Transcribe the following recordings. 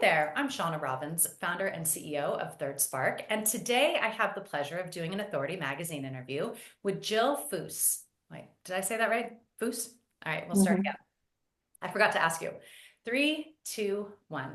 there, I'm Shawna Robins, founder and CEO of Third Spark, and today I have the pleasure of doing an Authority Magazine interview with Jill Foos. Wait, did I say that right? Foos? All right, we'll start again. I forgot to ask you. 3, 2, 1.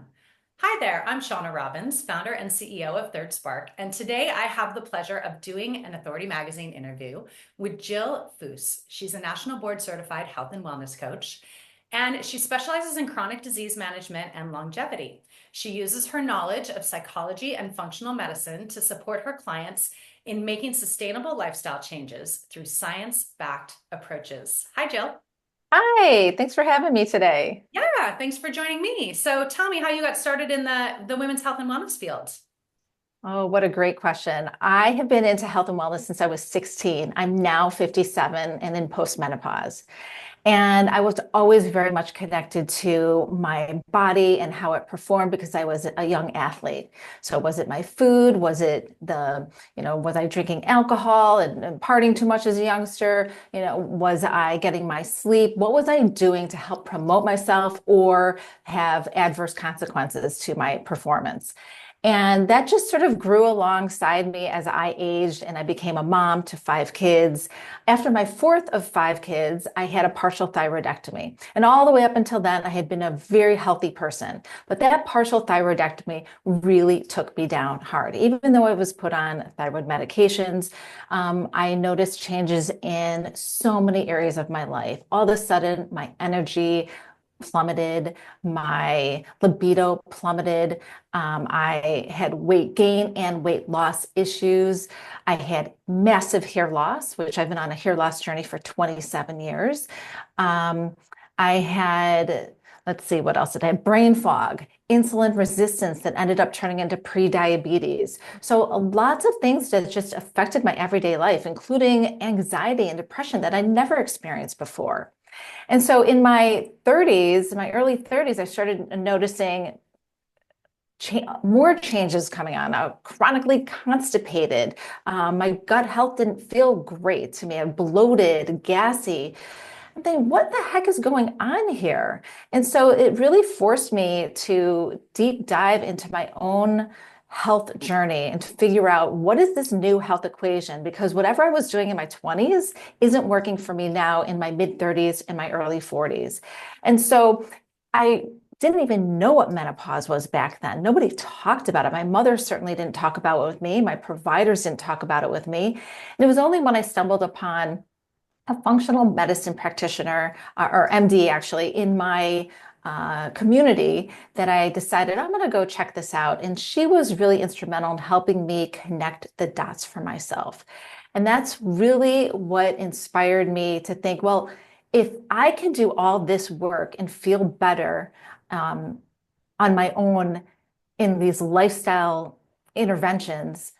Hi there, I'm Shawna Robins, founder and CEO of Third Spark, and today I have the pleasure of doing an Authority Magazine interview with Jill Foos. She's a national board certified health and wellness coach, and she specializes in chronic disease management and longevity. She uses her knowledge of psychology and functional medicine to support her clients in making sustainable lifestyle changes through science-backed approaches. Hi, Jill. Hi, thanks for having me today. Yeah, thanks for joining me. So tell me how you got started in the women's health and wellness field. Oh, what a great question. I have been into health and wellness since I was 16. I'm now 57 and in postmenopause. And I was always very much connected to my body and how it performed because I was a young athlete. So was it my food? Was it was I drinking alcohol and partying too much as a youngster? Was I getting my sleep? What was I doing to help promote myself or have adverse consequences to my performance? And that just sort of grew alongside me as I aged and I became a mom to 5 kids. After my fourth of 5 kids, I had a partial thyroidectomy. And all the way up until then, I had been a very healthy person. But that partial thyroidectomy really took me down hard. Even though I was put on thyroid medications, I noticed changes in so many areas of my life. All of a sudden, my energy plummeted, my libido plummeted. I had weight gain and weight loss issues. I had massive hair loss, which I've been on a hair loss journey for 27 years. I had, let's see, what else did I have? Brain fog, insulin resistance that ended up turning into pre-diabetes. So lots of things that just affected my everyday life, including anxiety and depression that I never experienced before. And so in my 30s, my early 30s, I started noticing more changes coming on. I was chronically constipated. My gut health didn't feel great to me. I bloated, gassy. I'm thinking, what the heck is going on here? And so it really forced me to deep dive into my own health journey and to figure out what is this new health equation, because whatever I was doing in my 20s isn't working for me now in my mid 30s and my early 40s. And so I didn't even know what menopause was back then. Nobody talked about it. My mother certainly didn't talk about it with me. My providers didn't talk about it with me. And it was only when I stumbled upon a functional medicine practitioner, or MD actually, in my community that I decided I'm going to go check this out. And she was really instrumental in helping me connect the dots for myself. And that's really what inspired me to think, well, if I can do all this work and feel better on my own in these lifestyle interventions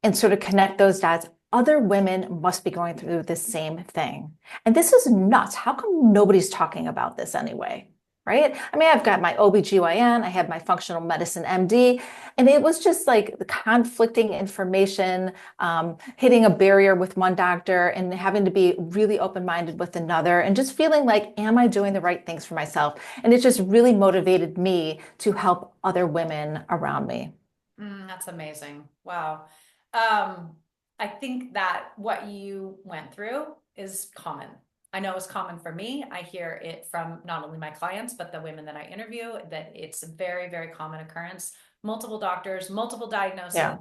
and sort of connect those dots, other women must be going through the same thing. And this is nuts. How come nobody's talking about this anyway? Right? I mean, I've got my OBGYN, I have my functional medicine MD, and it was just like the conflicting information, hitting a barrier with one doctor and having to be really open-minded with another, and just feeling like, am I doing the right things for myself? And it just really motivated me to help other women around me. That's amazing. Wow. I think that what you went through is common. I know it's common for me. I hear it from not only my clients, but the women that I interview, that it's a very, very common occurrence. Multiple doctors, multiple diagnoses. Yeah.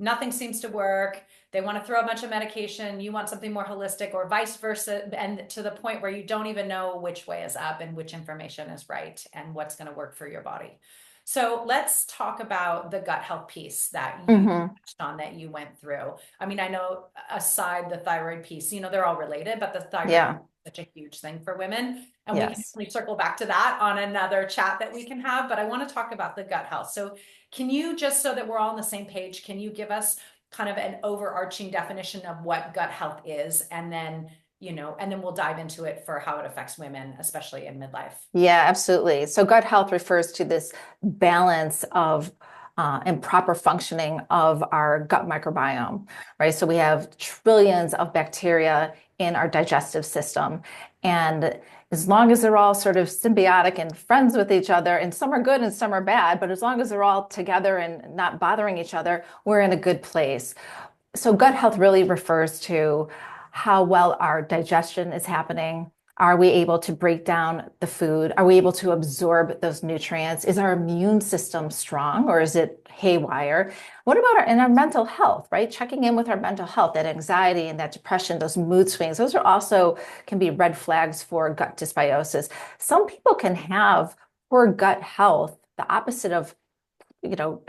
Nothing seems to work. They want to throw a bunch of medication. You want something more holistic, or vice versa. And to the point where you don't even know which way is up and which information is right and what's going to work for your body. So let's talk about the gut health piece that you touched on, that you went through. I mean, I know aside the thyroid piece, they're all related, but the thyroid is such a huge thing for women. And we can definitely circle back to that on another chat that we can have, but I want to talk about the gut health. So can you, just so that we're all on the same page, can you give us kind of an overarching definition of what gut health is? And then we'll dive into it for how it affects women, especially in midlife. Yeah, absolutely. So gut health refers to this balance of and proper functioning of our gut microbiome, right? So we have trillions of bacteria in our digestive system. And as long as they're all sort of symbiotic and friends with each other, and some are good and some are bad, but as long as they're all together and not bothering each other, we're in a good place. So gut health really refers to how well our digestion is happening. Are we able to break down the food? Are we able to absorb those nutrients? Is our immune system strong or is it haywire? What about our mental health, right? Checking in with our mental health, that anxiety and that depression, those mood swings, those are also can be red flags for gut dysbiosis. Some people can have poor gut health, the opposite of, you know,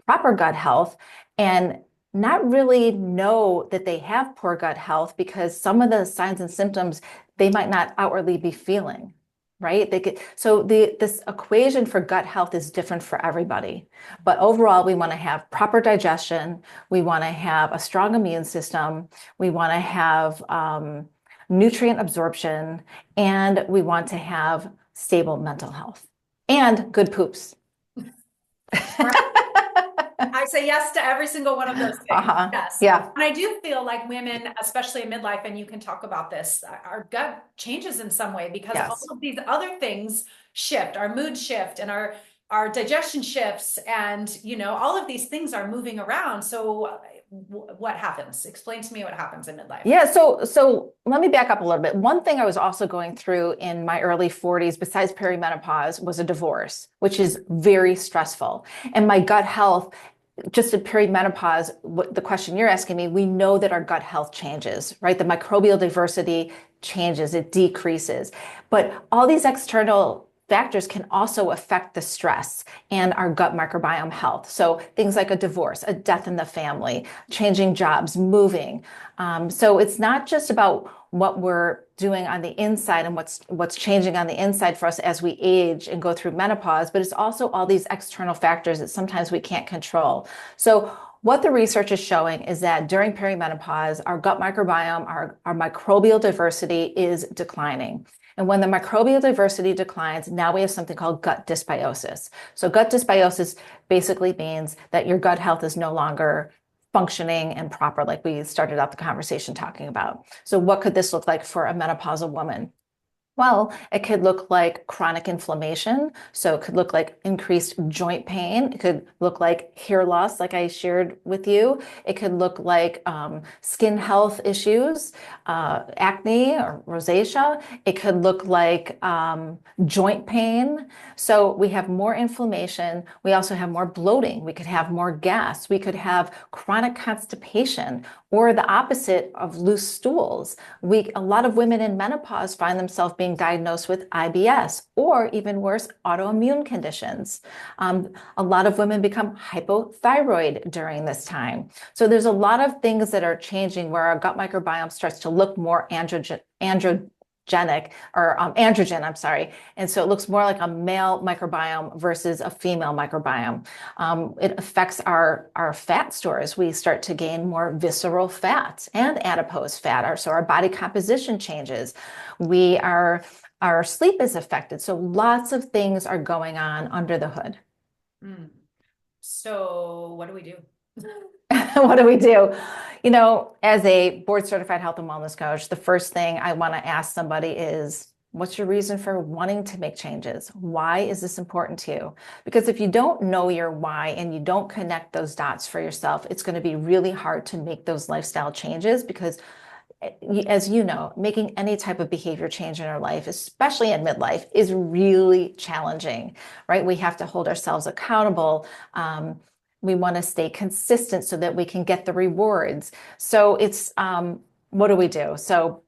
proper gut health, and not really know that they have poor gut health because some of the signs and symptoms they might not outwardly be feeling, right? This equation for gut health is different for everybody. But overall, we want to have proper digestion. We want to have a strong immune system. We want to have nutrient absorption, and we want to have stable mental health and good poops. I say yes to every single one of those things. Yes. Yeah. And I do feel like women, especially in midlife, and you can talk about this, our gut changes in some way because Yes. all of these other things shift, our mood shift and our digestion shifts, and all of these things are moving around. So what happens? Explain to me what happens in midlife. Yeah, so let me back up a little bit. One thing I was also going through in my early 40s, besides perimenopause, was a divorce, which is very stressful. And my gut health, just in perimenopause, the question you're asking me, we know that our gut health changes, right? The microbial diversity changes, it decreases. But all these external factors can also affect the stress and our gut microbiome health. So things like a divorce, a death in the family, changing jobs, moving. So it's not just about what we're doing on the inside and what's changing on the inside for us as we age and go through menopause, but it's also all these external factors that sometimes we can't control. So what the research is showing is that during perimenopause, our gut microbiome, our microbial diversity is declining. And when the microbial diversity declines, now we have something called gut dysbiosis. So gut dysbiosis basically means that your gut health is no longer functioning and proper, like we started out the conversation talking about. So what could this look like for a menopausal woman? Well, it could look like chronic inflammation. So it could look like increased joint pain. It could look like hair loss, like I shared with you. It could look like skin health issues, acne or rosacea. It could look like joint pain. So we have more inflammation. We also have more bloating. We could have more gas. We could have chronic constipation or the opposite of loose stools. A lot of women in menopause find themselves being diagnosed with IBS or even worse, autoimmune conditions. A lot of women become hypothyroid during this time. So there's a lot of things that are changing where our gut microbiome starts to look more androgen, I'm sorry. And so it looks more like a male microbiome versus a female microbiome. It affects our fat stores. We start to gain more visceral fat and adipose fat. So our body composition changes. Our sleep is affected. So lots of things are going on under the hood. So what do we do? What do we do? As a board certified health and wellness coach, the first thing I want to ask somebody is, what's your reason for wanting to make changes? Why is this important to you? Because if you don't know your why and you don't connect those dots for yourself, it's going to be really hard to make those lifestyle changes because, as you know, making any type of behavior change in our life, especially in midlife, is really challenging, right? We have to hold ourselves accountable. We want to stay consistent so that we can get the rewards. So it's, what do we do? So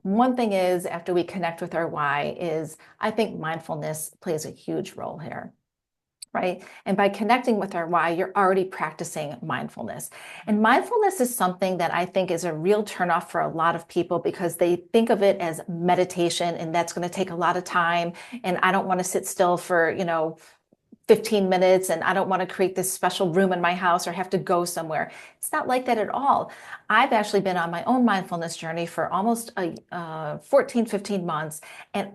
one thing is, after we connect with our why, is I think mindfulness plays a huge role here, right? And by connecting with our why, you're already practicing mindfulness. And mindfulness is something that I think is a real turnoff for a lot of people because they think of it as meditation and that's going to take a lot of time. And I don't want to sit still for, 15 minutes and I don't want to create this special room in my house or have to go somewhere. It's not like that at all. I've actually been on my own mindfulness journey for almost 14, 15 months. And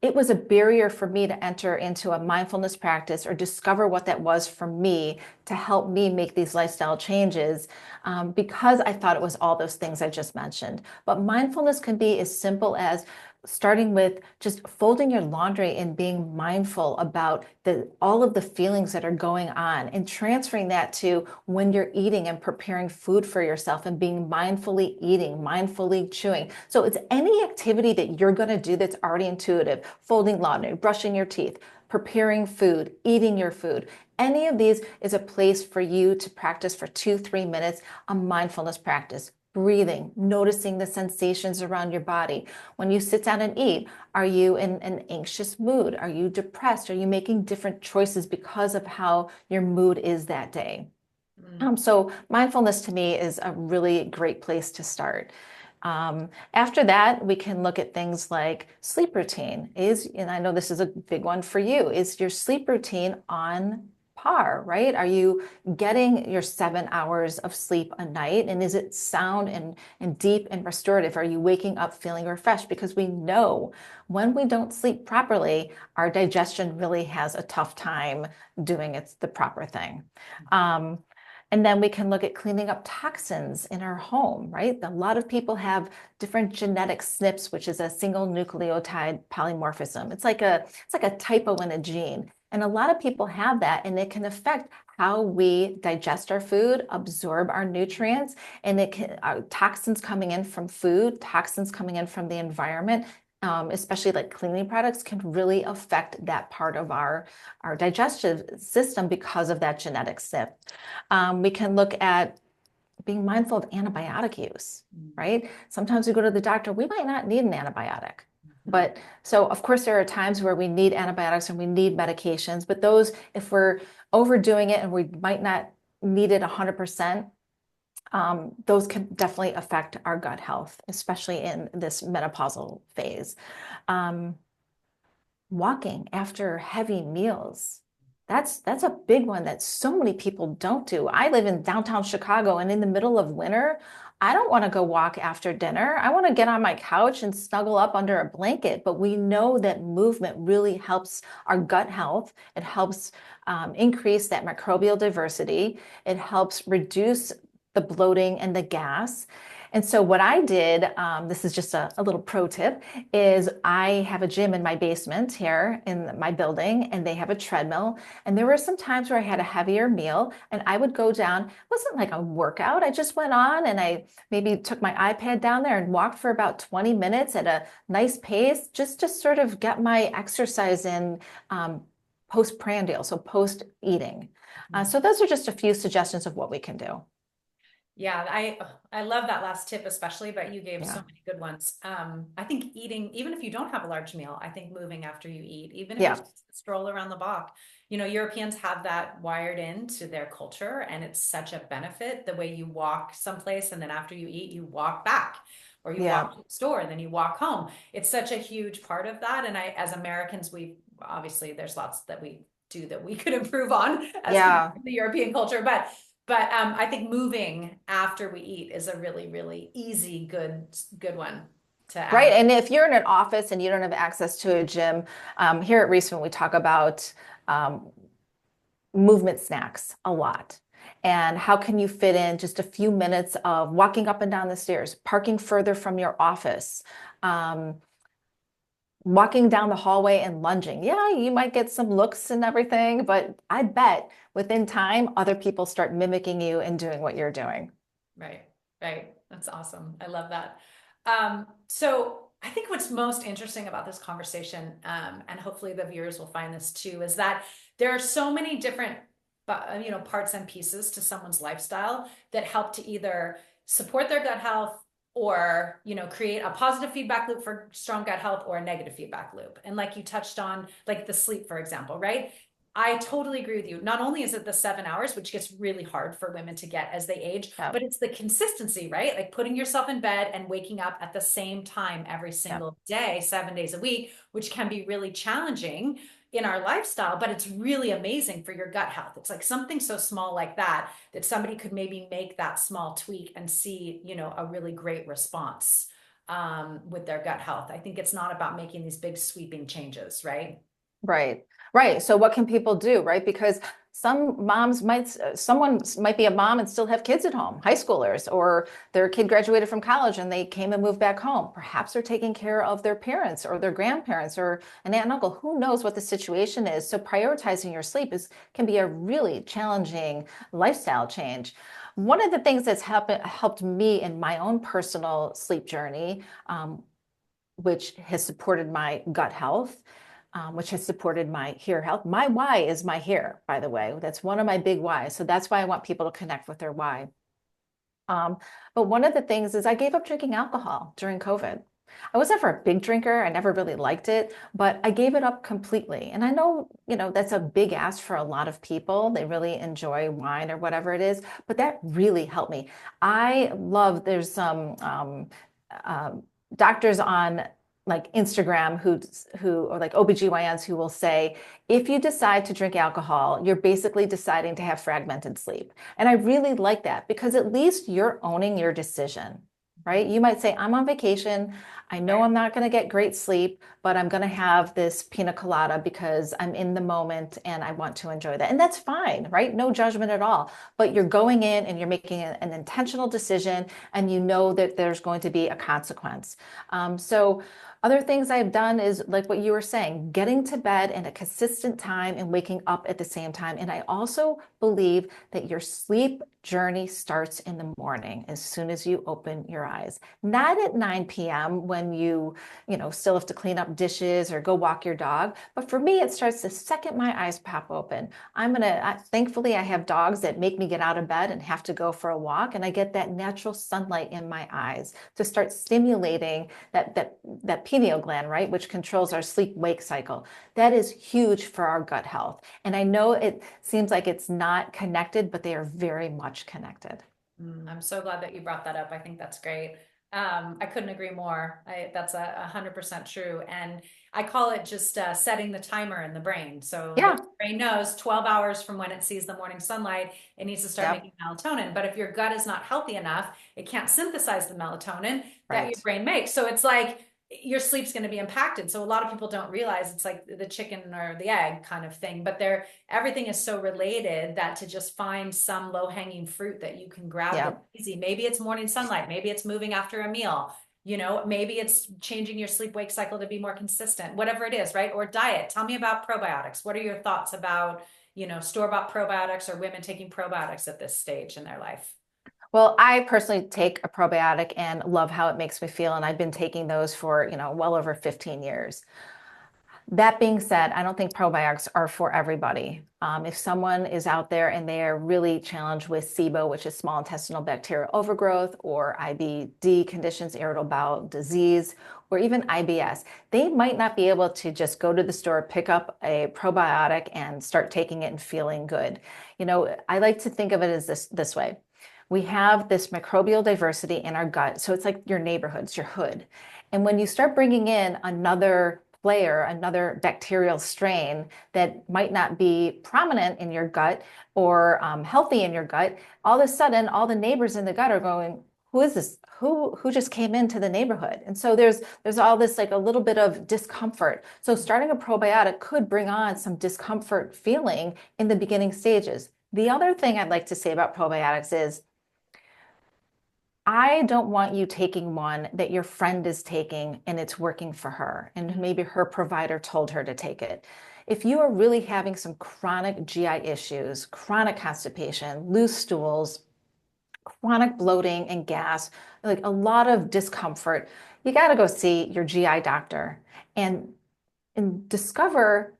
it was a barrier for me to enter into a mindfulness practice or discover what that was for me to help me make these lifestyle changes because I thought it was all those things I just mentioned. But mindfulness can be as simple as starting with just folding your laundry and being mindful about all of the feelings that are going on and transferring that to when you're eating and preparing food for yourself and being mindfully eating, mindfully chewing. So it's any activity that you're going to do that's already intuitive, folding laundry, brushing your teeth, preparing food, eating your food. Any of these is a place for you to practice for 2-3 minutes, a mindfulness practice. Breathing, noticing the sensations around your body. When you sit down and eat, are you in an anxious mood? Are you depressed? Are you making different choices because of how your mood is that day? So mindfulness to me is a really great place to start. After that, we can look at things like sleep routine. And I know this is a big one for you, is your sleep routine on par, right? Are you getting your 7 hours of sleep a night? And is it sound and deep and restorative? Are you waking up feeling refreshed? Because we know when we don't sleep properly, our digestion really has a tough time doing the proper thing. And then we can look at cleaning up toxins in our home, right? A lot of people have different genetic SNPs, which is a single nucleotide polymorphism. It's like a typo in a gene. And a lot of people have that, and it can affect how we digest our food, absorb our nutrients, and toxins coming in from food, toxins coming in from the environment, especially like cleaning products, can really affect that part of our digestive system because of that genetic SNP. We can look at being mindful of antibiotic use, right? Sometimes we go to the doctor, we might not need an antibiotic. But so, of course, there are times where we need antibiotics and we need medications, but those, if we're overdoing it and we might not need it 100%, those can definitely affect our gut health, especially in this menopausal phase. Walking after heavy meals. That's a big one that so many people don't do. I live in downtown Chicago, and in the middle of winter, I don't want to go walk after dinner. I want to get on my couch and snuggle up under a blanket. But we know that movement really helps our gut health. It helps increase that microbial diversity. It helps reduce the bloating and the gas. And so what I did, this is just a little pro tip, is I have a gym in my basement here in my building, and they have a treadmill. And there were some times where I had a heavier meal and I would go down. It wasn't like a workout. I just went on and I maybe took my iPad down there and walked for about 20 minutes at a nice pace, just to sort of get my exercise in postprandial, so post eating. So those are just a few suggestions of what we can do. Yeah, I love that last tip especially, but you gave so Yeah. many good ones. I think eating, even if you don't have a large meal, I think moving after you eat, even if Yeah. it's just a stroll around the block, Europeans have that wired into their culture, and it's such a benefit the way you walk someplace and then after you eat, you walk back, or you Yeah. walk to the store and then you walk home. It's such a huge part of that. And as Americans, we obviously there's lots that we do that we could improve on as people Yeah. in the European culture, but I think moving after we eat is a really, really easy, good one to Right. add. And if you're in an office and you don't have access to a gym, here at Respin, we talk about um, movement snacks a lot. And how can you fit in just a few minutes of walking up and down the stairs, parking further from your office, um, walking down the hallway and lunging? Yeah, you might get some looks and everything, but I bet within time, other people start mimicking you and doing what you're doing. Right, right. That's awesome. I love that. So I think what's most interesting about this conversation, and hopefully the viewers will find this too, is that there are so many different, parts and pieces to someone's lifestyle that help to either support their gut health or, create a positive feedback loop for strong gut health or a negative feedback loop. And like you touched on, like the sleep, for example, right? I totally agree with you. Not only is it the 7 hours, which gets really hard for women to get as they age, Yep. but it's the consistency, right? Like putting yourself in bed and waking up at the same time every Yep. single day, 7 days a week, which can be really challenging in our lifestyle, but it's really amazing for your gut health. It's like something so small like that, that somebody could maybe make that small tweak and see, a really great response with their gut health. I think it's not about making these big sweeping changes, right? Right. Right. So what can people do, right? Because someone might be a mom and still have kids at home, high schoolers, or their kid graduated from college and they came and moved back home. Perhaps they're taking care of their parents or their grandparents or an aunt and uncle. Who knows what the situation is? So prioritizing your sleep can be a really challenging lifestyle change. One of the things that's helped me in my own personal sleep journey, which has supported my gut health, which has supported my hair health. My why is my hair, by the way. That's one of my big whys. So that's why I want people to connect with their why. Um, but one of the things is I gave up drinking alcohol during COVID. I was never a big drinker. I never really liked it, but I gave it up completely. And I know, that's a big ask for a lot of people. They really enjoy wine or whatever it is, but that really helped me. There's some doctors on like Instagram who or like OBGYNs who will say, if you decide to drink alcohol, you're basically deciding to have fragmented sleep. And I really like that because at least you're owning your decision, right? You might say, I'm on vacation. I know I'm not going to get great sleep, but I'm going to have this pina colada because I'm in the moment and I want to enjoy that. And that's fine, right? No judgment at all. But you're going in and you're making an intentional decision and you know that there's going to be a consequence. So other things I've done is like what you were saying, getting to bed at a consistent time and waking up at the same time. And I also believe that your sleep journey starts in the morning as soon as you open your eyes, not at 9 p.m. when still have to clean up dishes or go walk your dog. But for me, it starts the second my eyes pop open. Thankfully, I have dogs that make me get out of bed and have to go for a walk. And I get that natural sunlight in my eyes to start stimulating that pineal gland, right, which controls our sleep-wake cycle. That is huge for our gut health. And I know it seems like it's not connected, but they are very much connected. I'm so glad that you brought that up. I think that's great. I couldn't agree more. That's 100% true. And I call it just setting the timer in the brain. So Yeah. the brain knows 12 hours from when it sees the morning sunlight, it needs to start Yep. making melatonin. But if your gut is not healthy enough, it can't synthesize the melatonin that your Right. brain makes. So it's like your sleep's going to be impacted. So a lot of people don't realize it's like the chicken or the egg kind of thing, but everything is so related that to just find some low-hanging fruit that you can grab that's Yep. easy. Maybe it's morning sunlight, maybe it's moving after a meal, maybe it's changing your sleep-wake cycle to be more consistent, whatever it is, right? Or diet. Tell me about probiotics. What are your thoughts about, store-bought probiotics or women taking probiotics at this stage in their life? Well, I personally take a probiotic and love how it makes me feel. And I've been taking those for, well over 15 years. That being said, I don't think probiotics are for everybody. If someone is out there and they are really challenged with SIBO, which is small intestinal bacterial overgrowth, or IBD conditions, irritable bowel disease, or even IBS, they might not be able to just go to the store, pick up a probiotic and start taking it and feeling good. I like to think of it as this way. We have this microbial diversity in our gut. So it's like your neighborhood, it's your hood. And when you start bringing in another player, another bacterial strain that might not be prominent in your gut or healthy in your gut, all of a sudden, all the neighbors in the gut are going, who is this? Who just came into the neighborhood? And so there's all this like a little bit of discomfort. So starting a probiotic could bring on some discomfort feeling in the beginning stages. The other thing I'd like to say about probiotics is I don't want you taking one that your friend is taking and it's working for her, and maybe her provider told her to take it. If you are really having some chronic GI issues, chronic constipation, loose stools, chronic bloating and gas, like a lot of discomfort, you got to go see your GI doctor and, discover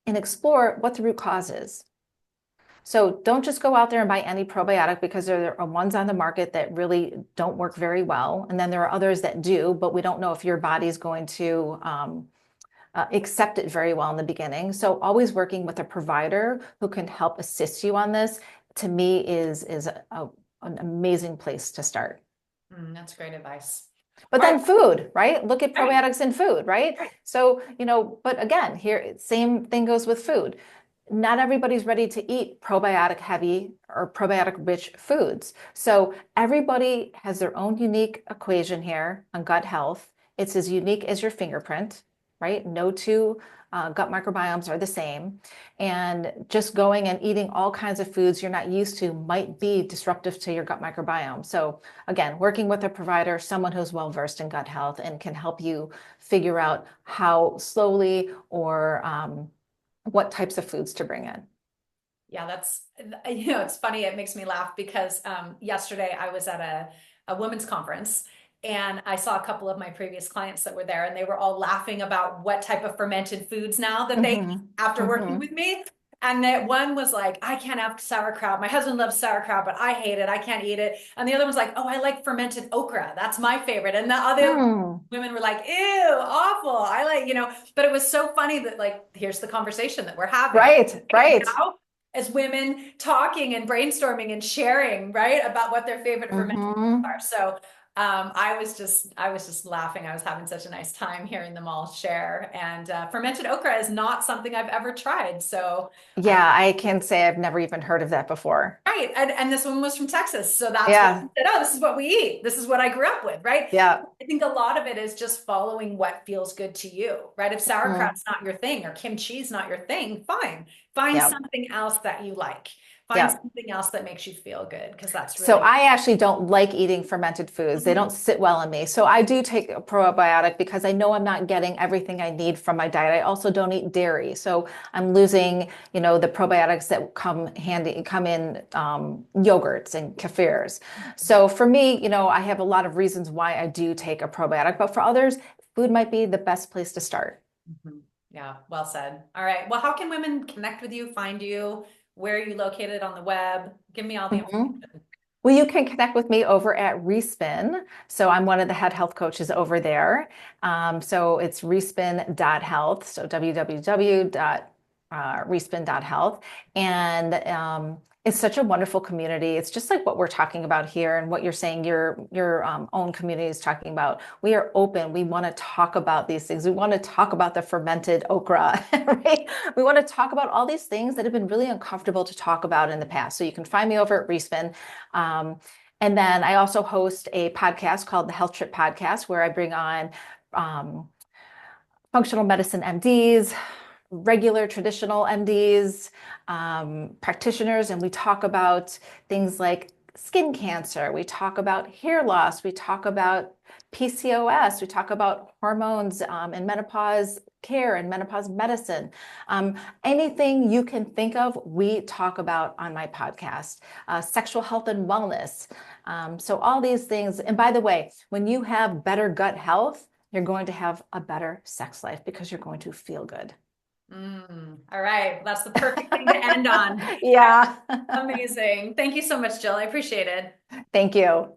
and explore what the root cause is. So don't just go out there and buy any probiotic because there are ones on the market that really don't work very well. And then there are others that do, but we don't know if your body is going to accept it very well in the beginning. So always working with a provider who can help assist you on this, to me, is an amazing place to start. That's great advice. But All then right. food, right? Look at Right. probiotics in food, right? So, but again, here, same thing goes with food. Not everybody's ready to eat probiotic heavy or probiotic rich foods. So everybody has their own unique equation here on gut health. It's as unique as your fingerprint, right? No two gut microbiomes are the same. And just going and eating all kinds of foods you're not used to might be disruptive to your gut microbiome. So again, working with a provider, someone who's well versed in gut health and can help you figure out how slowly or what types of foods to bring in. Yeah, it's funny. It makes me laugh because yesterday I was at a women's conference and I saw a couple of my previous clients that were there and they were all laughing about what type of fermented foods now that they eat Mm-hmm. after working Mm-hmm. with me. And that one was like, I can't have sauerkraut. My husband loves sauerkraut, but I hate it. I can't eat it. And the other one's like, oh, I like fermented okra. That's my favorite. And the other Mm. women were like, ew, awful. I like, but it was so funny that like, here's the conversation that we're having Right, right right. now as women talking and brainstorming and sharing, right, about what their favorite fermented Mm-hmm. are. So I was just laughing. I was having such a nice time hearing them all share. And fermented okra is not something I've ever tried. So I Yeah, I can say I've never even heard of that before. right. And this woman was from Texas. So that's what Yeah, she said. Oh, this is what we eat. This is what I grew up with, right? yeah. I think a lot of it is just following what feels good to you, right? If Mm, sauerkraut's not your thing or kimchi's not your thing, fine. Find yeah, something else that you like. Find yeah. something else that makes you feel good because that's So really I actually don't like eating fermented foods. They Mhm. don't sit well in me. So I do take a probiotic because I know I'm not getting everything I need from my diet. I also don't eat dairy. So I'm losing, the probiotics that come in yogurts and kefirs. So for me, I have a lot of reasons why I do take a probiotic, but for others, food might be the best place to start. Mhm. Yeah, well said. All right. Well, how can women connect with you, find you? Where are you located on the web? Give me all the Mhm. information. Well, you can connect with me over at Respin. So I'm one of the head health coaches over there. So it's respin.health. So www.respin.health. And it's such a wonderful community. It's just like what we're talking about here and what you're saying your own community is talking about. We are open. We want to talk about these things. We want to talk about the fermented okra, right? We want to talk about all these things that have been really uncomfortable to talk about in the past. So you can find me over at Respin. Um, and then I also host a podcast called the Health Trip Podcast, where I bring on um, functional medicine MDs, regular traditional MDs, practitioners, and we talk about things like skin cancer. We talk about hair loss. We talk about PCOS. We talk about hormones and menopause care and menopause medicine. Anything you can think of, we talk about on my podcast. Sexual health and wellness. So all these things. And by the way, when you have better gut health, you're going to have a better sex life because you're going to feel good. All right. That's the perfect thing to end on. Yeah. Amazing. Thank you so much, Jill. I appreciate it. Thank you.